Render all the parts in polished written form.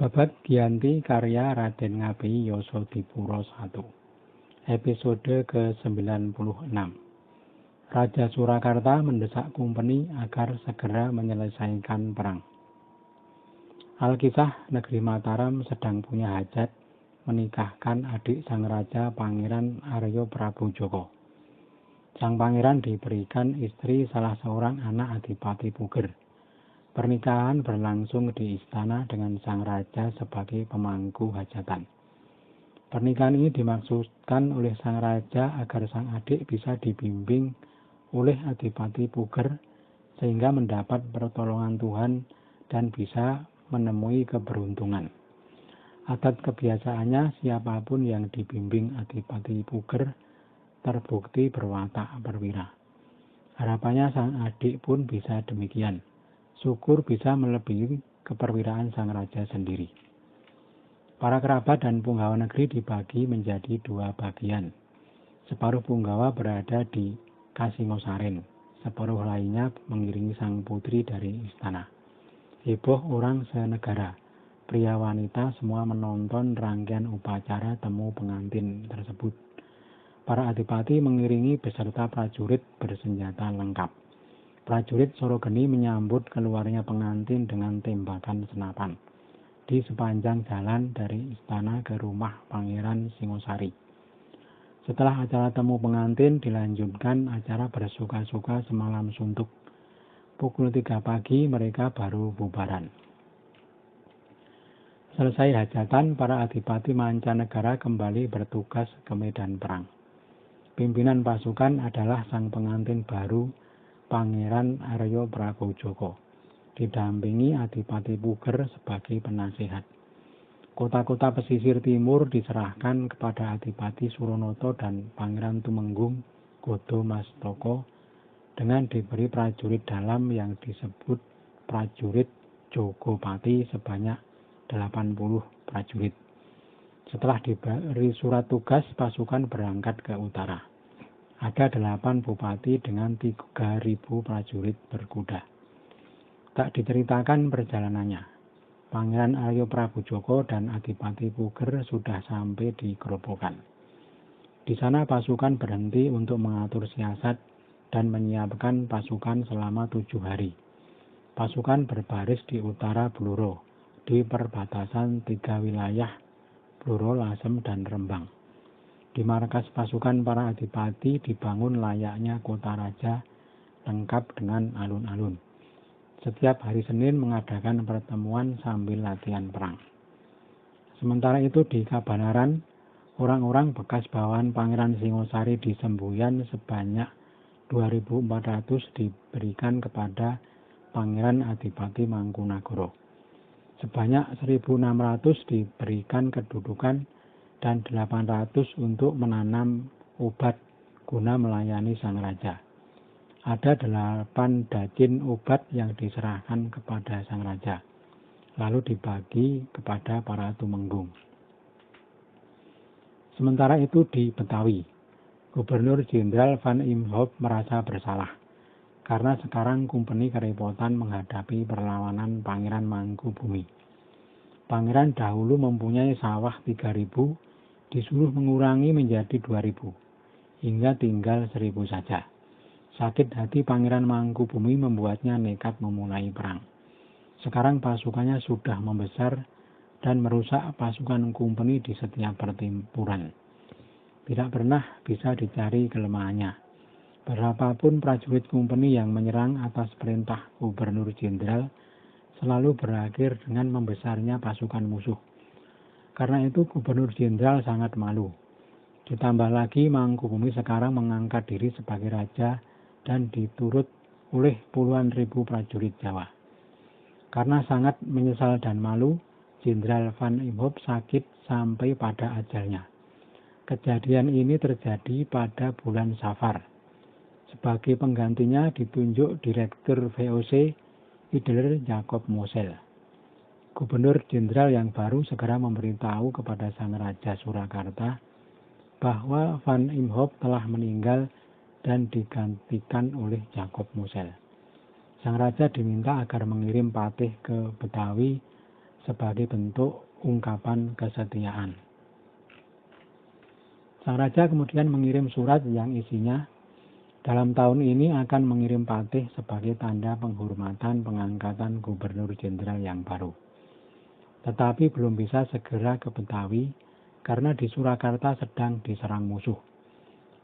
Babad Giyanti karya Raden Ngabei Yasadipura I. Episode ke-96. Raja Surakarta mendesak Kumpeni agar segera menyelesaikan perang. Alkisah negeri Mataram sedang punya hajat menikahkan adik sang raja Pangeran Arya Prabu Joko. Sang pangeran diberikan istri salah seorang anak Adipati Puger. Pernikahan berlangsung di istana dengan sang raja sebagai pemangku hajatan. Pernikahan ini dimaksudkan oleh sang raja agar sang adik bisa dibimbing oleh Adipati Puger sehingga mendapat pertolongan Tuhan dan bisa menemui keberuntungan. Adat kebiasaannya siapapun yang dibimbing Adipati Puger terbukti berwatak perwira. Harapannya sang adik pun bisa demikian. Syukur bisa melebihi keperwiraan sang raja sendiri. Para kerabat dan punggawa negeri dibagi menjadi dua bagian. Separuh punggawa berada di Kasingosaren, separuh lainnya mengiringi sang putri dari istana. Heboh orang senegara, pria wanita semua menonton rangkaian upacara temu pengantin tersebut. Para adipati mengiringi beserta prajurit bersenjata lengkap. Prajurit Sorogeni menyambut keluarnya pengantin dengan tembakan senapan di sepanjang jalan dari istana ke rumah Pangeran Singosari. Setelah acara temu pengantin dilanjutkan acara bersuka-suka semalam suntuk. Pukul 3 pagi mereka baru bubaran. Selesai hajatan, para adipati mancanegara kembali bertugas ke medan perang. Pimpinan pasukan adalah sang pengantin baru Pangeran Arya Prabu Joko, didampingi Adipati Puger sebagai penasehat. Kota-kota pesisir timur diserahkan kepada Adipati Suronoto dan Pangeran Tumenggung Godomastoko dengan diberi prajurit dalam yang disebut prajurit Jogopati sebanyak 80 prajurit. Setelah diberi surat tugas, pasukan berangkat ke utara. Ada 8 bupati dengan 3.000 prajurit berkuda. Tak diceritakan perjalanannya. Pangeran Arya Prabu Joko dan Adipati Puger sudah sampai di Grobogan. Di sana pasukan berhenti untuk mengatur siasat dan menyiapkan pasukan selama 7 hari. Pasukan berbaris di utara Bluro, di perbatasan 3 wilayah Bluro, Lasem, dan Rembang. Di markas pasukan para adipati dibangun layaknya kota raja lengkap dengan alun-alun. Setiap hari Senin mengadakan pertemuan sambil latihan perang. Sementara itu di Kabanaran, orang-orang bekas bawahan Pangeran Singosari di Semboyan sebanyak 2.400 diberikan kepada Pangeran Adipati Mangkunagara. Sebanyak 1.600 diberikan kedudukan dan 800 untuk menanam obat guna melayani sang raja. Ada 8 dacin obat yang diserahkan kepada sang raja, lalu dibagi kepada para tumenggung. Sementara itu di Betawi, Gubernur Jenderal Van Imhoff merasa bersalah, karena sekarang Kumpeni kerepotan menghadapi perlawanan Pangeran Mangkubumi. Pangeran dahulu mempunyai sawah 3.000, disuruh mengurangi menjadi 2.000, hingga tinggal 1.000 saja. Sakit hati Pangeran Mangkubumi membuatnya nekat memulai perang. Sekarang pasukannya sudah membesar dan merusak pasukan Kumpeni di setiap pertempuran. Tidak pernah bisa dicari kelemahannya. Berapapun prajurit Kumpeni yang menyerang atas perintah Gubernur Jenderal selalu berakhir dengan membesarnya pasukan musuh. Karena itu Gubernur Jenderal sangat malu. Ditambah lagi Mangkubumi sekarang mengangkat diri sebagai raja dan diturut oleh puluhan ribu prajurit Jawa. Karena sangat menyesal dan malu, Jenderal Van Imhoff sakit sampai pada ajalnya. Kejadian ini terjadi pada bulan Safar. Sebagai penggantinya ditunjuk Direktur VOC Idler Jacob Mosel. Gubernur Jenderal yang baru segera memberitahu kepada sang Raja Surakarta bahwa Van Imhoff telah meninggal dan digantikan oleh Jacob Mosel. Sang Raja diminta agar mengirim patih ke Betawi sebagai bentuk ungkapan kesetiaan. Sang raja kemudian mengirim surat yang isinya, dalam tahun ini akan mengirim patih sebagai tanda penghormatan pengangkatan gubernur jenderal yang baru. Tetapi belum bisa segera ke Betawi karena di Surakarta sedang diserang musuh.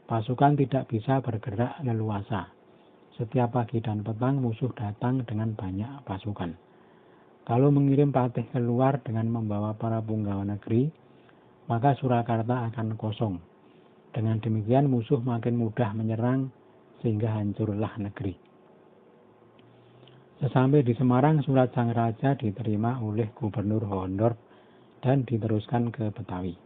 Pasukan tidak bisa bergerak leluasa. Setiap pagi dan petang musuh datang dengan banyak pasukan. Kalau mengirim patih keluar dengan membawa para punggawa negeri, maka Surakarta akan kosong. Dengan demikian musuh makin mudah menyerang sehingga hancurlah negeri. Sesampai di Semarang, surat sang raja diterima oleh Gubernur Hohondorp dan diteruskan ke Betawi.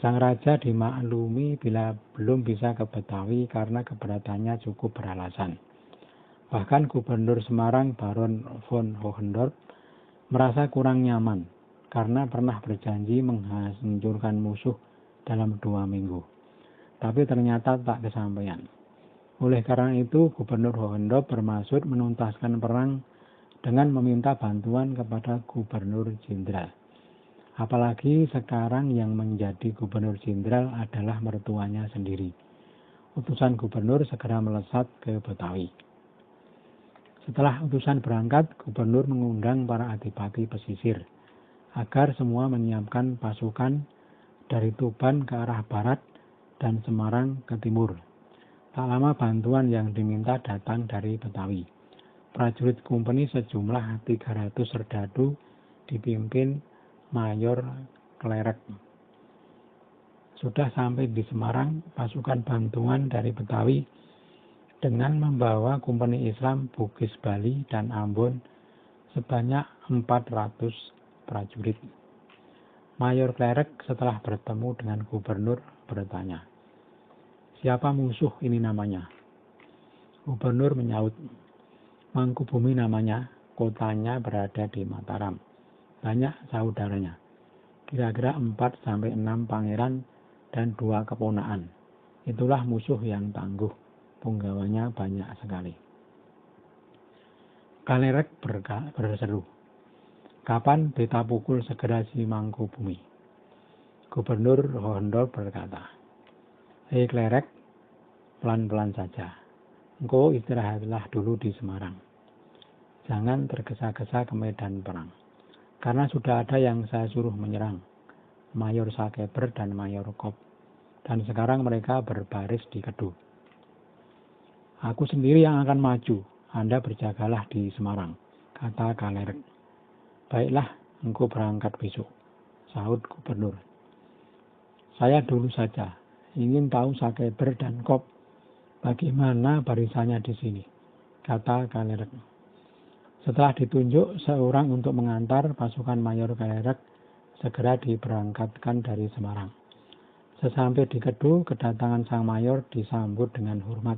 Sang raja dimaklumi bila belum bisa ke Betawi karena keberatannya cukup beralasan. Bahkan Gubernur Semarang Baron von Hohondorp merasa kurang nyaman karena pernah berjanji menghancurkan musuh dalam 2 minggu. Tapi ternyata tak kesampaian. Oleh karena itu, Gubernur Hohondorp bermaksud menuntaskan perang dengan meminta bantuan kepada Gubernur Jenderal. Apalagi sekarang yang menjadi Gubernur Jenderal adalah mertuanya sendiri. Utusan gubernur segera melesat ke Betawi. Setelah utusan berangkat, gubernur mengundang para adipati pesisir agar semua menyiapkan pasukan dari Tuban ke arah barat dan Semarang ke timur. Tak lama bantuan yang diminta datang dari Betawi. Prajurit kompeni sejumlah 300 serdadu dipimpin Mayor Klerek. Sudah sampai di Semarang, pasukan bantuan dari Betawi dengan membawa kompeni Islam Bugis Bali dan Ambon sebanyak 400 prajurit. Mayor Klerek setelah bertemu dengan gubernur bertanya, "Siapa musuh ini namanya?" Gubernur menyaut, "Mangkubumi namanya, kotanya berada di Mataram. Banyak saudaranya, kira-kira 4-6 pangeran dan 2 keponaan. Itulah musuh yang tangguh, punggawanya banyak sekali." Klerek berseru, "Kapan beta pukul segera si Mangkubumi?" Gubernur Hohondorp berkata, "Hei Klerek, pelan-pelan saja. Engkau istirahatlah dulu di Semarang. Jangan tergesa-gesa ke medan perang. Karena sudah ada yang saya suruh menyerang, Mayor Sakeber dan Mayor Kop. Dan sekarang mereka berbaris di Kedu. Aku sendiri yang akan maju, Anda berjagalah di Semarang," kata Klerek. "Baiklah, engkau berangkat besok," sahut gubernur. "Saya dulu saja ingin tahu Sakeber dan Kop, bagaimana barisannya di sini," kata Klerek. Setelah ditunjuk seorang untuk mengantar, pasukan Mayor Klerek segera diberangkatkan dari Semarang. Sesampai di Kedu, kedatangan sang mayor disambut dengan hormat.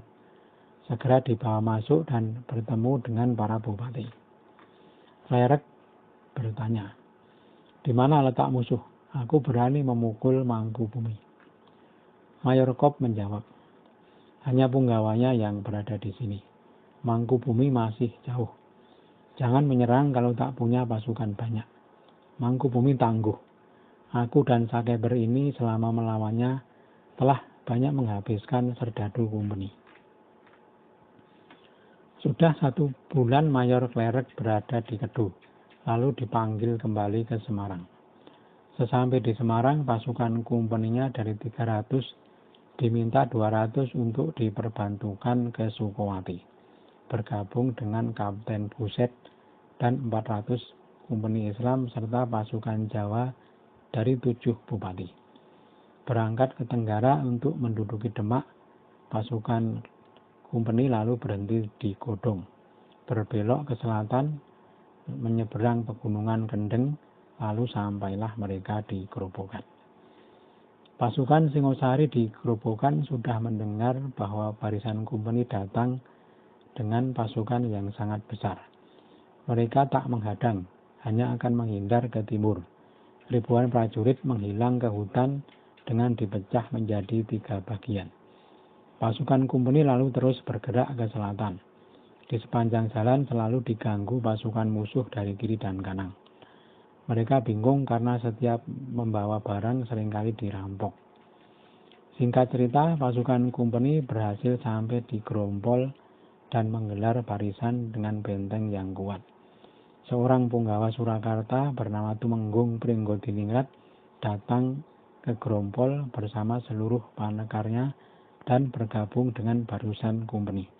Segera dibawa masuk dan bertemu dengan para bupati. Klerek bertanya, "Di mana letak musuh? Aku berani memukul Mangkubumi." Mayor Kop menjawab, "Hanya punggawanya yang berada di sini. Mangkubumi masih jauh. Jangan menyerang kalau tak punya pasukan banyak. Mangkubumi tangguh. Aku dan Sakeber ini selama melawannya telah banyak menghabiskan serdadu kompeni." Sudah 1 bulan Mayor Klerek berada di Kedu, lalu dipanggil kembali ke Semarang. Sesampai di Semarang, pasukan kompeninya dari 300 diminta 200 untuk diperbantukan ke Sukowati, bergabung dengan Kapten Buset dan 400 kompeni Islam serta pasukan Jawa dari 7 bupati. Berangkat ke Tenggara untuk menduduki Demak, pasukan kompeni lalu berhenti di Godong, berbelok ke selatan, menyeberang pegunungan Kendeng, lalu sampailah mereka di Grobogan. Pasukan Singosari di Grobogan sudah mendengar bahwa barisan kompeni datang dengan pasukan yang sangat besar. Mereka tak menghadang, hanya akan menghindar ke timur. Ribuan prajurit menghilang ke hutan dengan dipecah menjadi 3 bagian. Pasukan kompeni lalu terus bergerak ke selatan. Di sepanjang jalan selalu diganggu pasukan musuh dari kiri dan kanan. Mereka bingung karena setiap membawa barang seringkali dirampok. Singkat cerita, pasukan Kumpeni berhasil sampai di Grompol dan menggelar barisan dengan benteng yang kuat. Seorang punggawa Surakarta bernama Tumenggung Pringgodiningrat datang ke Grompol bersama seluruh panekarnya dan bergabung dengan barisan Kumpeni.